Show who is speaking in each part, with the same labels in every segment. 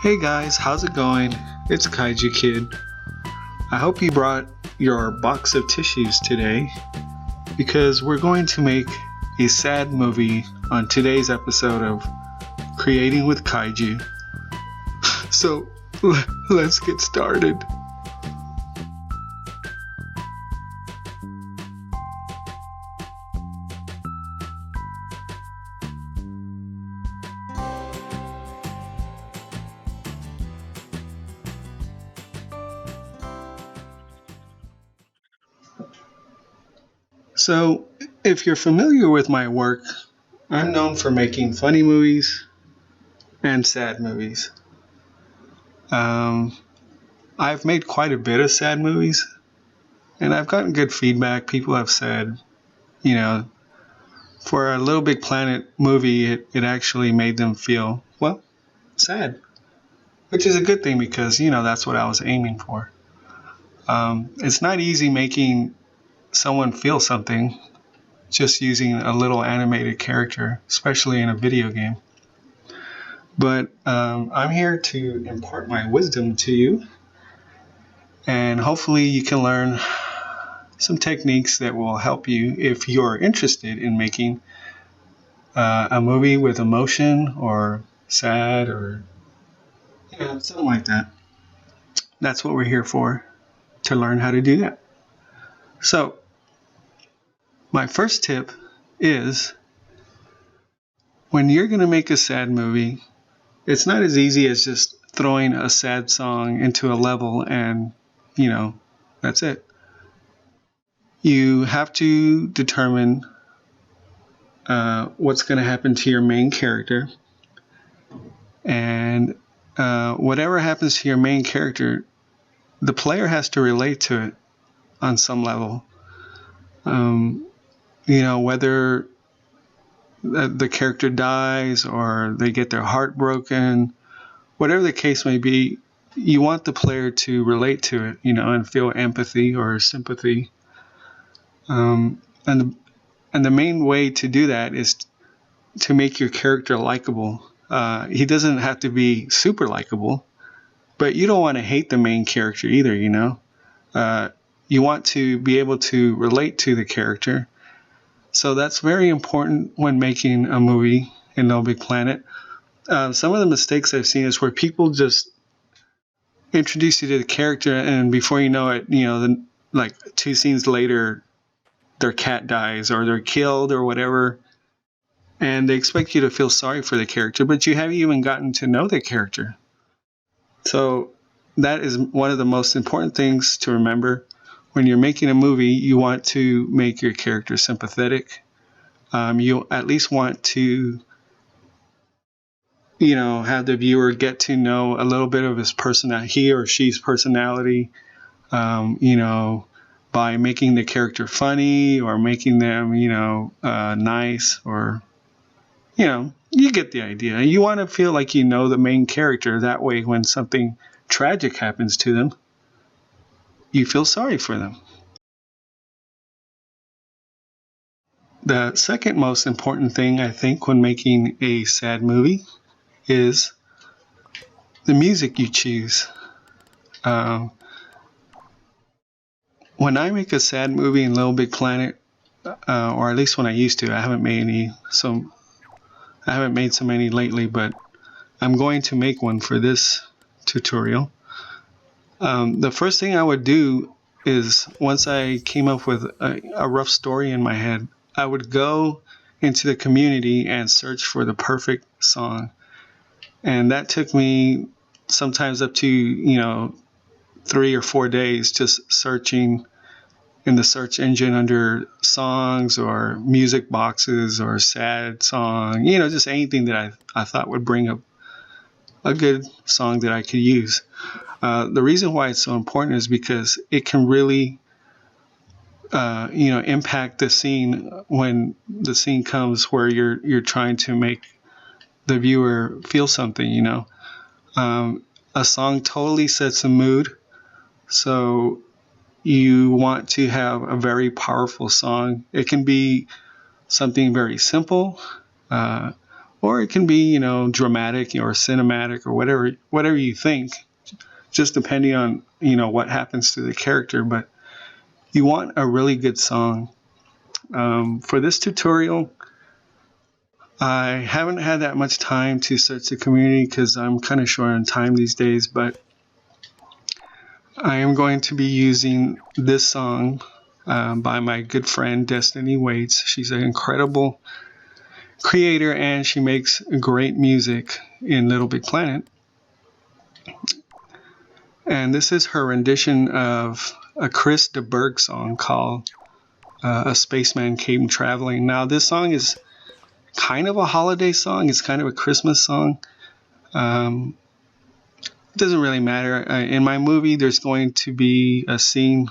Speaker 1: Hey guys, how's it going? It's Kaiju Kid. I hope you brought your box of tissues today because we're going to make a sad movie on today's episode of Creating with Kaiju. So let's get started. So, if you're familiar with my work, I'm known for making funny movies and sad movies. I've made quite a bit of sad movies, and I've gotten good feedback. People have said, you know, for a Little Big Planet movie, it actually made them feel, well, sad, which is a good thing because, that's what I was aiming for. It's not easy making someone feel something just using a little animated character, especially in a video game. But I'm here to impart my wisdom to you, and hopefully you can learn some techniques that will help you if you're interested in making a movie with emotion or sad or something like that. That's what we're here for, to learn how to do that. So, my first tip is when you're going to make a sad movie, it's not as easy as just throwing a sad song into a level and, that's it. You have to determine what's going to happen to your main character. And whatever happens to your main character, the player has to relate to it on some level. Whether the character dies or they get their heart broken, whatever the case may be, you want the player to relate to it, and feel empathy or sympathy. And the main way to do that is to make your character likable. He doesn't have to be super likable, but you don't want to hate the main character either, you want to be able to relate to the character. So that's very important when making a movie in No Big Planet. Some of the mistakes I've seen is where people just introduce you to the character, and before you know it, like 2 scenes later, their cat dies or they're killed or whatever, and they expect you to feel sorry for the character, but you haven't even gotten to know the character. So that is one of the most important things to remember. When you're making a movie, you want to make your character sympathetic. You at least want to, have the viewer get to know a little bit of his personality, he or she's personality, by making the character funny or making them, nice, or, you get the idea. You want to feel like you know the main character. That way, when something tragic happens to them, you feel sorry for them. The second most important thing, I think, when making a sad movie is the music you choose. When I make a sad movie in Little Big Planet, or at least when I used to, I haven't made so many lately, but I'm going to make one for this tutorial. The first thing I would do is, once I came up with a rough story in my head, I would go into the community and search for the perfect song. And that took me sometimes up to, 3 or 4 days just searching in the search engine under songs or music boxes or sad song, just anything that I thought would bring up a good song that I could use. The reason why it's so important is because it can really, impact the scene when the scene comes where you're trying to make the viewer feel something. A song totally sets a mood, so you want to have a very powerful song. It can be something very simple, or it can be, dramatic or cinematic or whatever you think, just depending on, what happens to the character. But you want a really good song. For this tutorial, I haven't had that much time to search the community because I'm kind of short on time these days, but I am going to be using this song by my good friend Destiny Waits. She's an incredible creator and she makes great music in Little Big Planet. And this is her rendition of a Chris de Burgh song called A Spaceman Came Traveling. Now, this song is kind of a holiday song. It's kind of a Christmas song. It doesn't really matter. In my movie, there's going to be a scene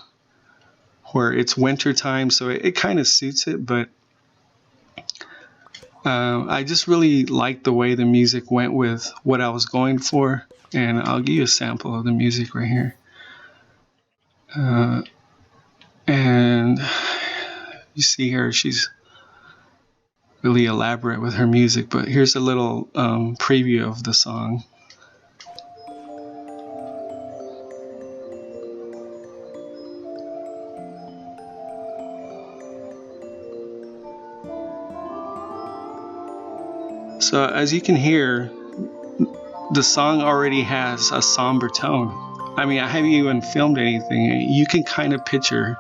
Speaker 1: where it's winter time, so it kind of suits it, but I just really liked the way the music went with what I was going for, and I'll give you a sample of the music right here. And you see her, she's really elaborate with her music, but here's a little preview of the song. So as you can hear, the song already has a somber tone. I mean, I haven't even filmed anything. You can kind of picture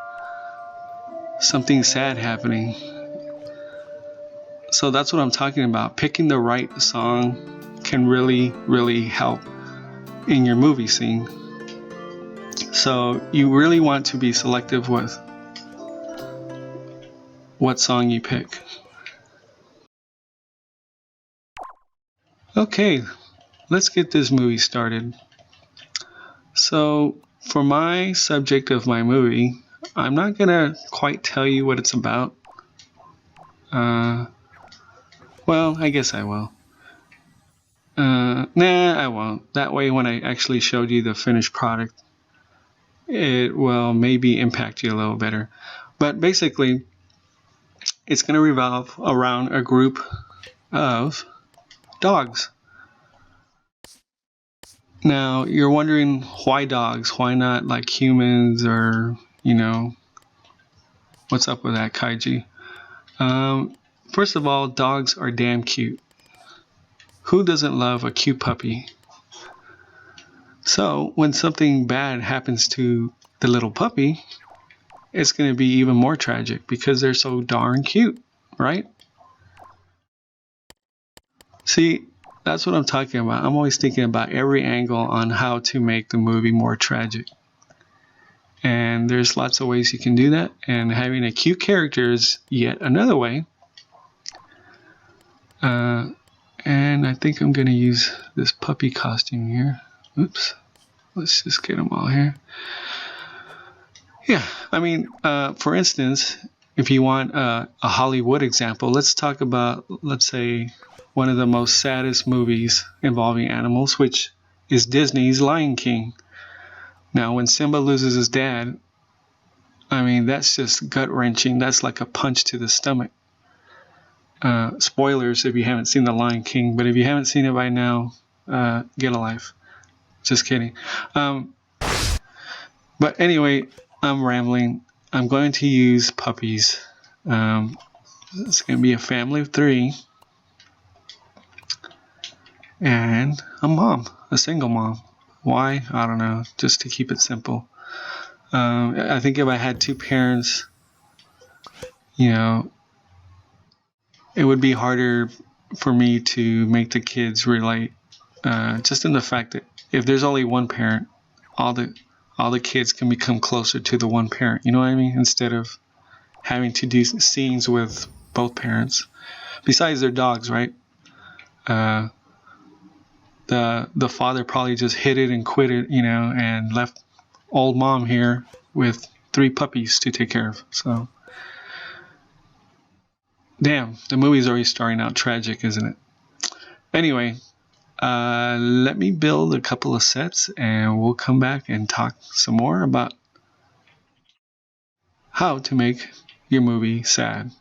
Speaker 1: something sad happening. So that's what I'm talking about. Picking the right song can really, really help in your movie scene. So you really want to be selective with what song you pick. Okay, let's get this movie started. So for my subject of my movie, I'm not gonna quite tell you what it's about. Well, I guess I will. Nah, I won't. That way when I actually showed you the finished product, it will maybe impact you a little better. But basically, it's going to revolve around a group of dogs. Now, you're wondering why dogs? Why not like humans or, what's up with that, Kaiju? First of all, dogs are damn cute. Who doesn't love a cute puppy? So, when something bad happens to the little puppy, it's going to be even more tragic because they're so darn cute, right? See, that's what I'm talking about. I'm always thinking about every angle on how to make the movie more tragic. And there's lots of ways you can do that. And having a cute character is yet another way. And I think I'm going to use this puppy costume here. Oops. Let's just get them all here. Yeah, I mean, for instance, if you want a Hollywood example, let's talk about, let's say, one of the most saddest movies involving animals, which is Disney's Lion King. Now, when Simba loses his dad, I mean, that's just gut-wrenching. That's like a punch to the stomach. Spoilers if you haven't seen The Lion King, but if you haven't seen it by now, get a life. Just kidding. But anyway, I'm rambling. I'm going to use puppies. It's going to be a family of 3. And a mom, a single mom. Why? I don't know. Just to keep it simple. I think if I had 2 parents, it would be harder for me to make the kids relate. Just in the fact that if there's only one parent, all the kids can become closer to the one parent. You know what I mean? Instead of having to do scenes with both parents. Besides, they're dogs, right? The father probably just hit it and quit it, and left old mom here with 3 puppies to take care of. So, damn, the movie's already starting out tragic, isn't it? Anyway, let me build a couple of sets and we'll come back and talk some more about how to make your movie sad.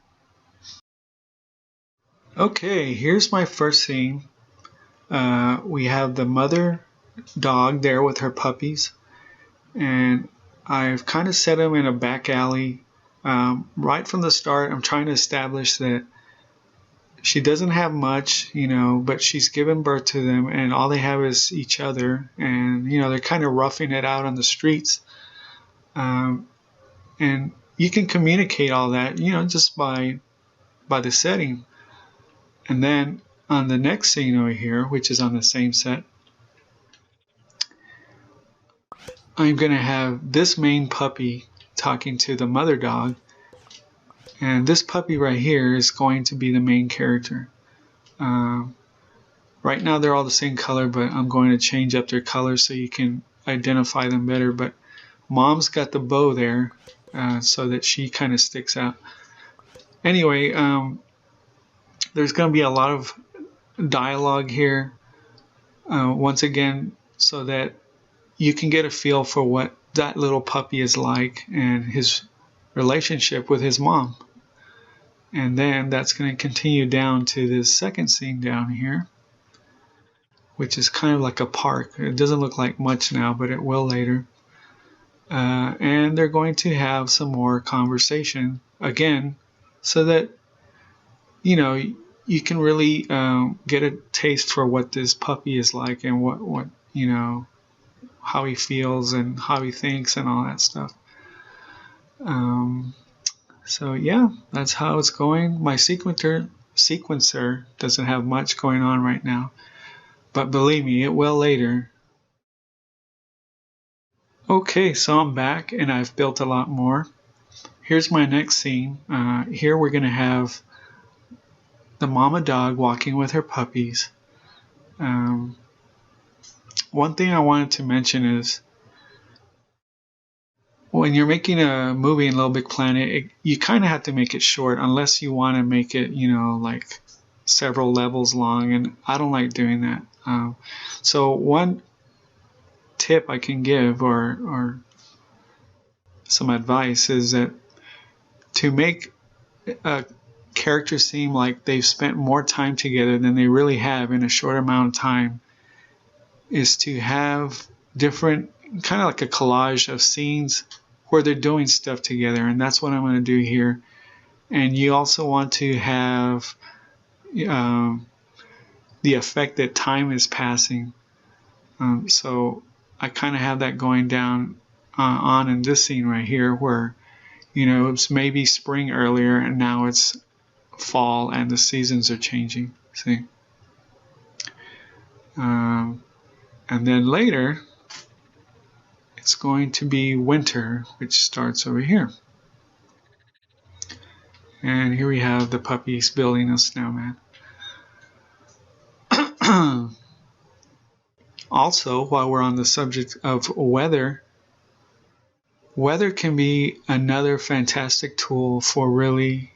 Speaker 1: Okay, here's my first scene. We have the mother dog there with her puppies, and I've kind of set them in a back alley. Right from the start, I'm trying to establish that she doesn't have much, but she's given birth to them, and all they have is each other, and they're kind of roughing it out on the streets, and you can communicate all that, just by the setting. And then on the next scene over here, which is on the same set, I'm going to have this main puppy talking to the mother dog. And this puppy right here is going to be the main character. Right now they're all the same color, but I'm going to change up their color so you can identify them better. But mom's got the bow there so that she kind of sticks out. Anyway, there's going to be a lot of dialogue here. Once again, so that you can get a feel for what that little puppy is like and his relationship with his mom. And then that's going to continue down to this second scene down here, which is kind of like a park. It doesn't look like much now, but it will later. And they're going to have some more conversation again, so that you can really get a taste for what this puppy is like and what how he feels and how he thinks and all that stuff. So yeah, that's how it's going. My sequencer doesn't have much going on right now, but believe me, it will later. Okay, so I'm back and I've built a lot more. Here's my next scene. Here we're going to have the mama dog walking with her puppies. One thing I wanted to mention is when you're making a movie in Little Big Planet, you kind of have to make it short unless you want to make it, like several levels long, and I don't like doing that. So one tip I can give or some advice is that to make a character seem like they've spent more time together than they really have in a short amount of time is to have different, kind of like a collage of scenes where they're doing stuff together, and that's what I'm going to do here. And you also want to have the effect that time is passing. So I kind of have that going down on in this scene right here where it's maybe spring earlier and now it's fall and the seasons are changing. See? And then later it's going to be winter, which starts over here. And here we have the puppies building a snowman. Also, while we're on the subject of weather can be another fantastic tool for really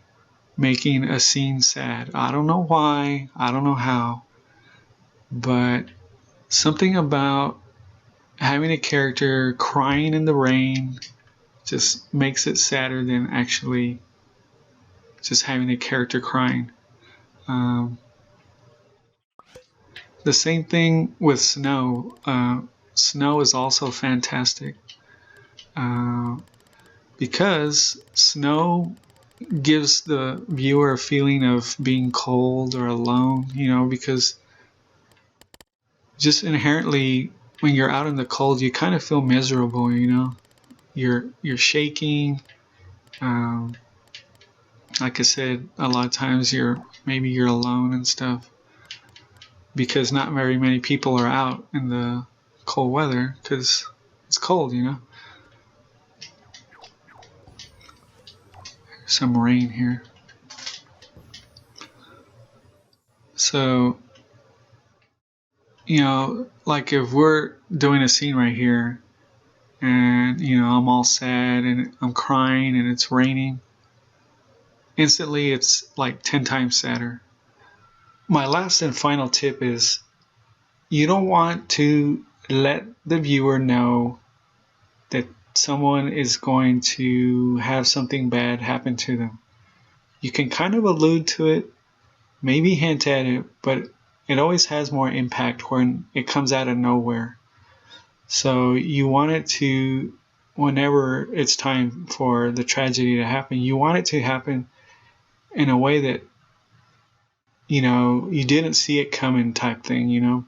Speaker 1: making a scene sad. I don't know why, I don't know how, but something about having a character crying in the rain just makes it sadder than actually just having a character crying. The same thing with snow. Snow is also fantastic because snow gives the viewer a feeling of being cold or alone, because just inherently when you're out in the cold, you kind of feel miserable, You're shaking. Like I said, a lot of times maybe you're alone and stuff because not very many people are out in the cold weather because it's cold, Some rain here. So, like if we're doing a scene right here and, I'm all sad and I'm crying and it's raining, instantly it's like 10 times sadder. My last and final tip is you don't want to let the viewer know that someone is going to have something bad happen to them. You can kind of allude to it maybe hint at it, but it always has more impact when it comes out of nowhere. So you want it to, whenever it's time for the tragedy to happen, you want it to happen in a way that, you didn't see it coming type thing.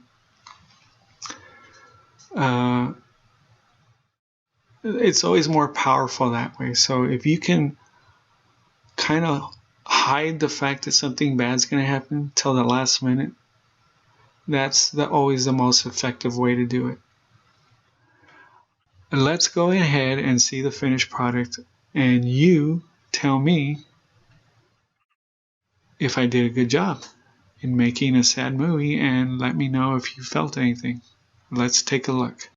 Speaker 1: It's always more powerful that way. So if you can kind of hide the fact that something bad's going to happen till the last minute, that's always the most effective way to do it. Let's go ahead and see the finished product, and you tell me if I did a good job in making a sad movie, and let me know if you felt anything. Let's take a look.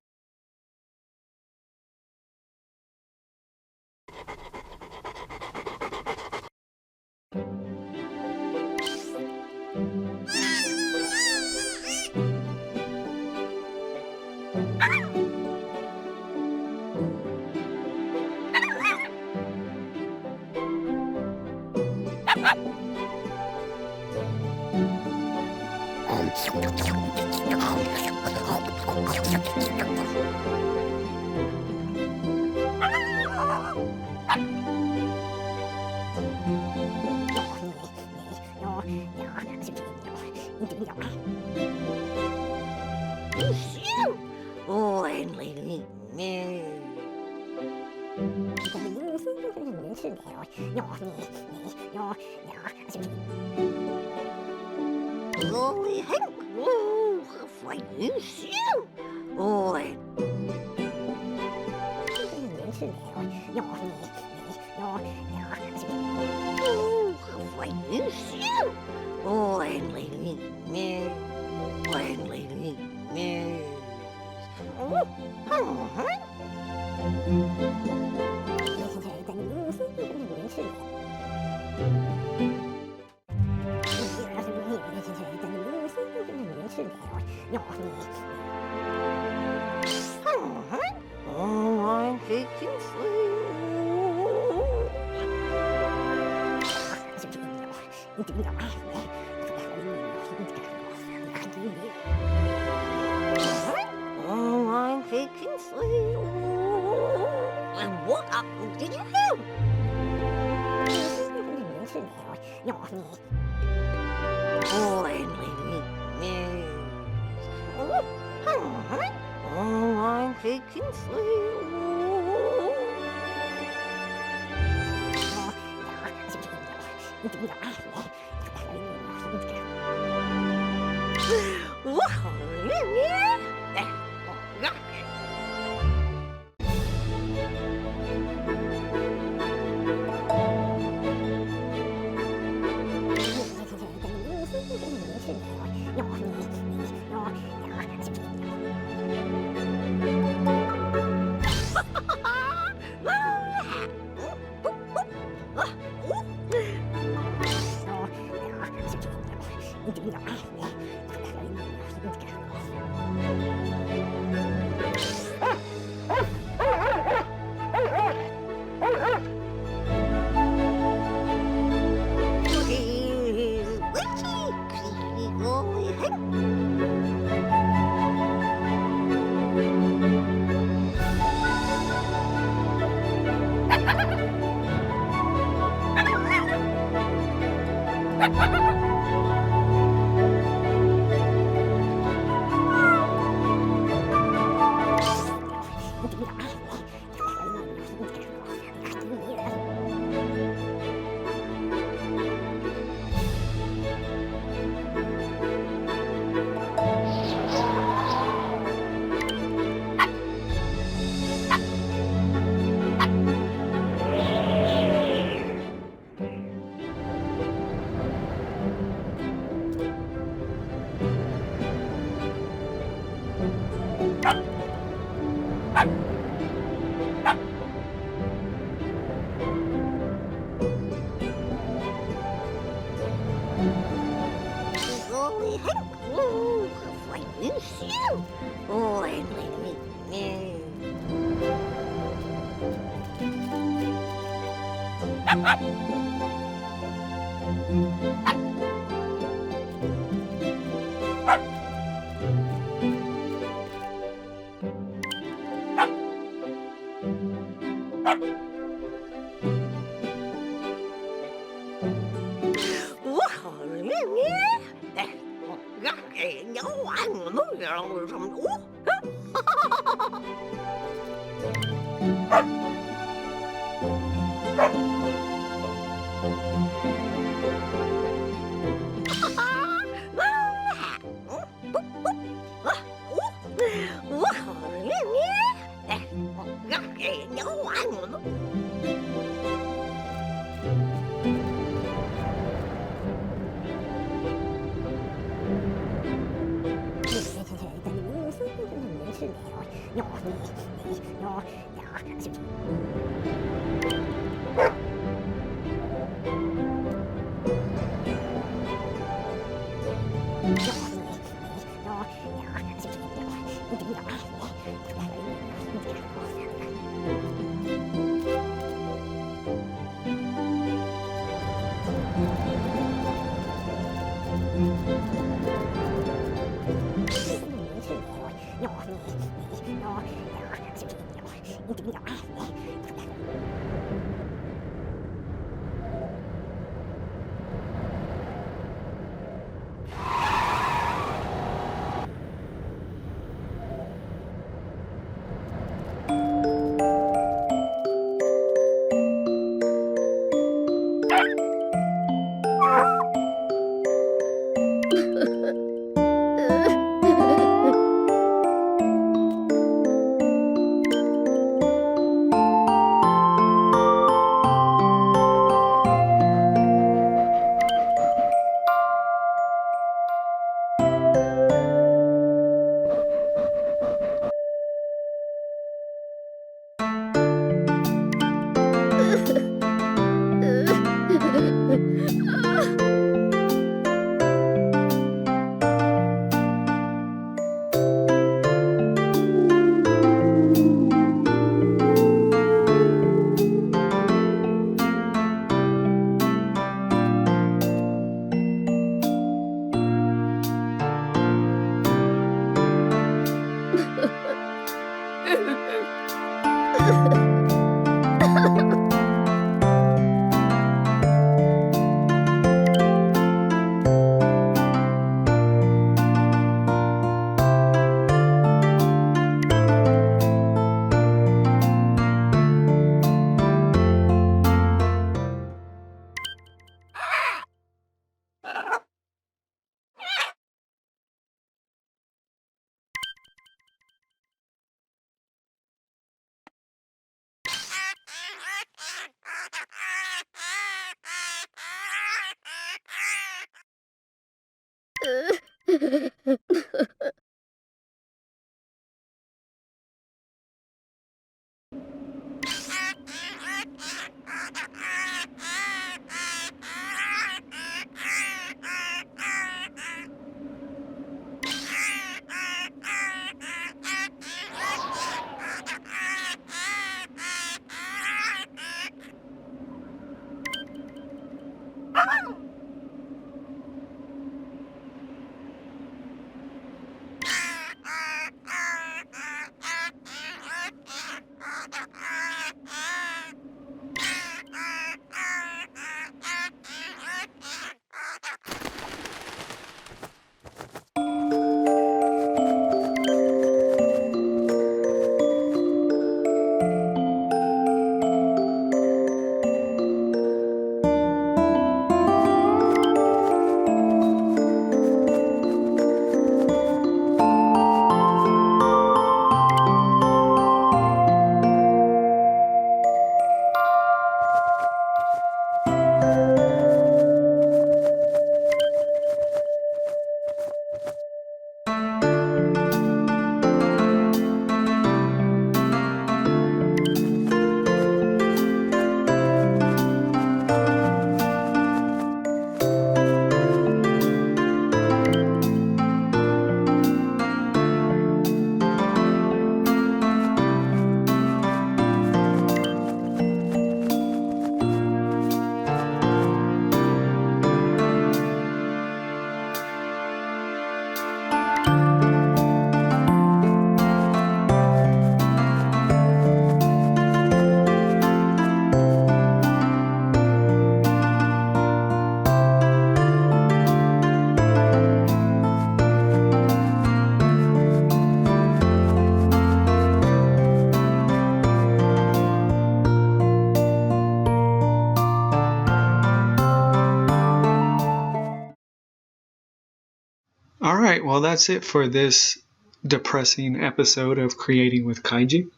Speaker 1: right, well, that's it for this depressing episode of Creating with Kaiju.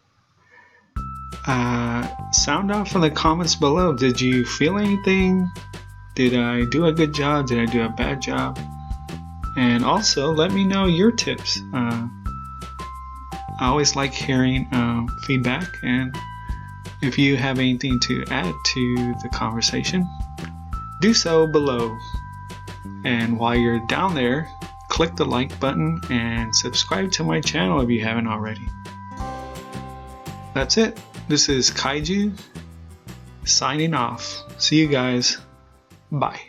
Speaker 1: Sound off in the comments below. Did you feel anything? Did I do a good job? Did I do a bad job? And also, let me know your tips. I always like hearing feedback, and if you have anything to add to the conversation, do so below. And while you're down there, click the like button and subscribe to my channel if you haven't already. That's it. This is Kaiju signing off. See you guys. Bye.